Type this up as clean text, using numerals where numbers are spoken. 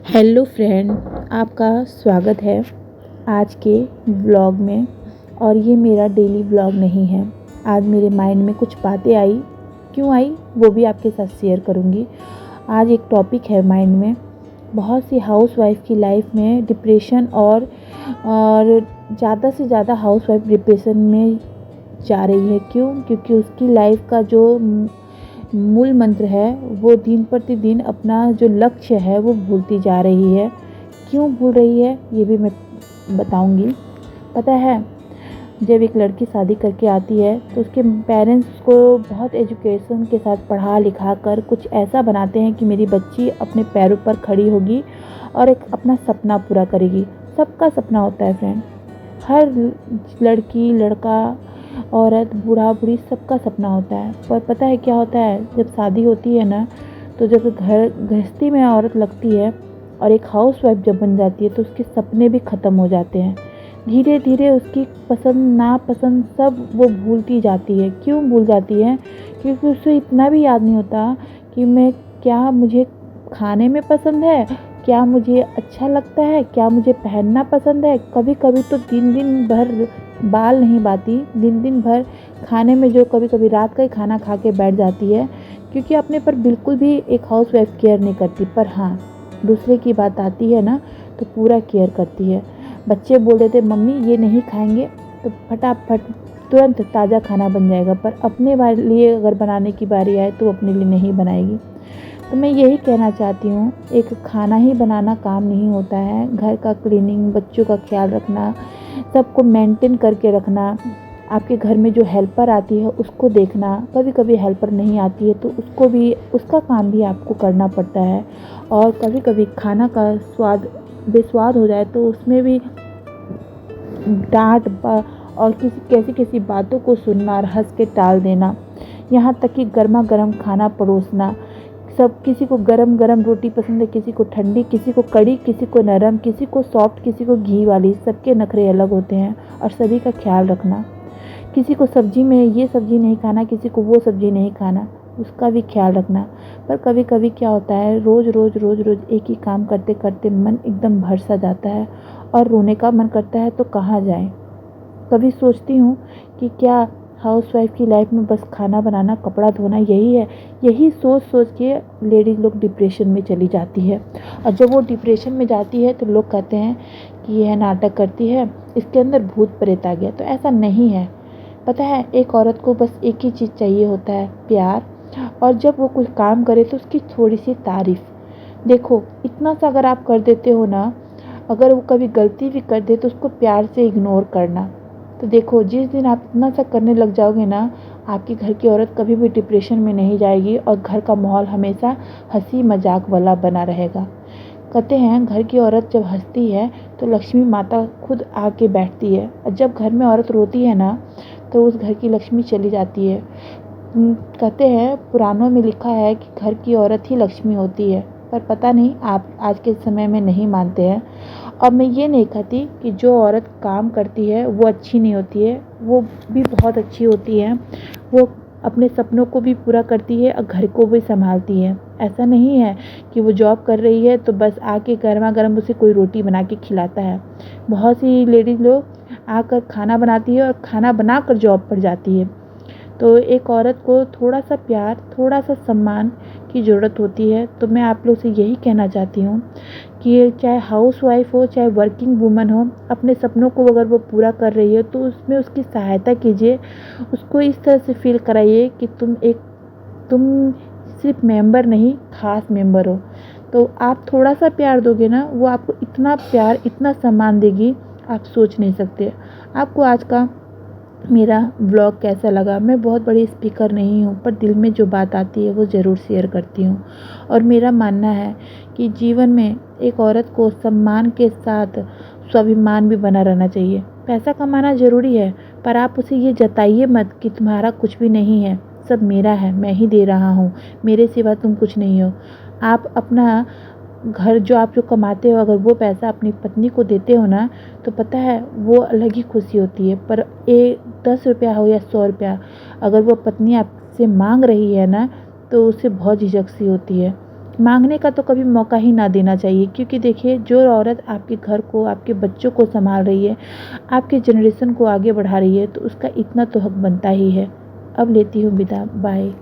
Hello friend, आपका स्वागत है आज के व्लॉग में। और ये मेरा डेली व्लॉग नहीं है। आज मेरे माइंड में कुछ बातें आई, क्यों आई वो भी आपके साथ शेयर करूँगी। आज एक टॉपिक है माइंड में। बहुत सी हाउसवाइफ की लाइफ में डिप्रेशन और ज़्यादा से ज़्यादा हाउसवाइफ डिप्रेशन में जा रही है। क्यों? क्योंकि उसकी लाइफ का जो मूल मंत्र है वो दिन प्रतिदिन अपना जो लक्ष्य है वो भूलती जा रही है। क्यों भूल रही है ये भी मैं बताऊंगी। पता है, जब एक लड़की शादी करके आती है तो उसके पेरेंट्स को बहुत एजुकेशन के साथ पढ़ा लिखा कर कुछ ऐसा बनाते हैं कि मेरी बच्ची अपने पैरों पर खड़ी होगी और एक अपना सपना पूरा करेगी। सबका सपना होता है फ्रेंड, हर लड़की लड़का औरत बूढ़ा बूढ़ी सबका सपना होता है। पर पता है क्या होता है, जब शादी होती है ना, तो जब घर गृहस्थी में औरत लगती है और एक हाउस वाइफ जब बन जाती है तो उसके सपने भी ख़त्म हो जाते हैं। धीरे धीरे उसकी पसंद नापसंद सब वो भूलती जाती है। क्यों भूल जाती है? क्योंकि उसे इतना भी याद नहीं होता कि मैं क्या मुझे खाने में पसंद है, क्या मुझे अच्छा लगता है, क्या मुझे पहनना पसंद है। कभी कभी तो दिन दिन भर बाल नहीं बाती, दिन दिन भर खाने में जो कभी कभी रात का ही खाना खा के बैठ जाती है, क्योंकि अपने पर बिल्कुल भी एक हाउस वाइफ केयर नहीं करती। पर हाँ, दूसरे की बात आती है ना तो पूरा केयर करती है। बच्चे बोल देते मम्मी ये नहीं खाएंगे तो फटाफट तुरंत ताज़ा खाना बन जाएगा, पर अपने लिए अगर बनाने की बारी आए तो अपने लिए नहीं बनाएगी। तो मैं यही कहना चाहती हूँ, एक खाना ही बनाना काम नहीं होता है। घर का क्लीनिंग, बच्चों का ख्याल रखना, सबको मेंटेन करके रखना, आपके घर में जो हेल्पर आती है उसको देखना। कभी कभी हेल्पर नहीं आती है तो उसको भी, उसका काम भी आपको करना पड़ता है। और कभी कभी खाना का स्वाद बेस्वाद हो जाए तो उसमें भी डांट और कैसी कैसी बातों को सुनना और हंस के टाल देना। यहाँ तक कि गर्मा गर्म खाना परोसना। सब, किसी को गरम गरम रोटी पसंद है, किसी को ठंडी, किसी को कड़ी, किसी को नरम, किसी को सॉफ्ट, किसी को घी वाली। सबके नखरे अलग होते हैं और सभी का ख्याल रखना। किसी को सब्जी में ये सब्जी नहीं खाना, किसी को वो सब्जी नहीं खाना, उसका भी ख्याल रखना। पर कभी कभी क्या होता है, रोज़ रोज़ रोज़ रोज़ एक ही काम करते करते मन एकदम भर सा जाता है और रोने का मन करता है तो कहाँ जाए। कभी सोचती हूँ कि क्या हाउसवाइफ की लाइफ में बस खाना बनाना, कपड़ा धोना यही है? यही सोच सोच के लेडीज़ लोग डिप्रेशन में चली जाती है। और जब वो डिप्रेशन में जाती है तो लोग कहते हैं कि यह नाटक करती है, इसके अंदर भूत प्रेत आ गया। तो ऐसा नहीं है। पता है, एक औरत को बस एक ही चीज़ चाहिए होता है, प्यार। और जब वो कुछ काम करे तो उसकी थोड़ी सी तारीफ़। देखो, इतना सा अगर आप कर देते हो ना, अगर वो कभी गलती भी कर दे तो उसको प्यार से इग्नोर करना। तो देखो, जिस दिन आप इतना सा करने लग जाओगे ना, आपकी घर की औरत कभी भी डिप्रेशन में नहीं जाएगी और घर का माहौल हमेशा हंसी मजाक वाला बना रहेगा। कहते हैं घर की औरत जब हंसती है तो लक्ष्मी माता खुद आके बैठती है, और जब घर में औरत रोती है ना तो उस घर की लक्ष्मी चली जाती है। कहते हैं, पुराणों में लिखा है कि घर की औरत ही लक्ष्मी होती है। पर पता नहीं, आप आज के समय में नहीं मानते हैं। और मैं ये नहीं कहती कि जो औरत काम करती है वो अच्छी नहीं होती है, वो भी बहुत अच्छी होती है। वो अपने सपनों को भी पूरा करती है और घर को भी संभालती है। ऐसा नहीं है कि वो जॉब कर रही है तो बस आके गर्मा गर्म उसे कोई रोटी बना के खिलाता है। बहुत सी लेडीज़ लोग आकर खाना बनाती है और खाना बनाकर जॉब पर जाती है। तो एक औरत को थोड़ा सा प्यार, थोड़ा सा सम्मान की ज़रूरत होती है। तो मैं आप लोग से यही कहना चाहती हूँ कि चाहे हाउस वाइफ हो, चाहे वर्किंग वूमन हो, अपने सपनों को अगर वो पूरा कर रही है तो उसमें उसकी सहायता कीजिए। उसको इस तरह से फील कराइए कि तुम सिर्फ मेंबर नहीं, ख़ास मेंबर हो। तो आप थोड़ा सा प्यार दोगे ना, वो आपको इतना प्यार, इतना सम्मान देगी, आप सोच नहीं सकते। आपको आज का मेरा ब्लॉग कैसा लगा? मैं बहुत बड़ी स्पीकर नहीं हूँ, पर दिल में जो बात आती है वो ज़रूर शेयर करती हूँ। और मेरा मानना है कि जीवन में एक औरत को सम्मान के साथ स्वाभिमान भी बना रहना चाहिए। पैसा कमाना ज़रूरी है, पर आप उसे ये जताइए मत कि तुम्हारा कुछ भी नहीं है, सब मेरा है, मैं ही दे रहा हूँ, मेरे सिवा तुम कुछ नहीं हो। आप अपना घर जो कमाते हो, अगर वो पैसा अपनी पत्नी को देते हो ना, तो पता है वो अलग ही खुशी होती है। पर 10 रुपया हो या 100 रुपया, अगर वो पत्नी आपसे मांग रही है ना तो उससे बहुत झिझक सी होती है। मांगने का तो कभी मौका ही ना देना चाहिए, क्योंकि देखिए जो औरत आपके घर को, आपके बच्चों को संभाल रही है, आपके जनरेशन को आगे बढ़ा रही है, तो उसका इतना तो हक बनता ही है। अब लेती हूँ विदा, बाय।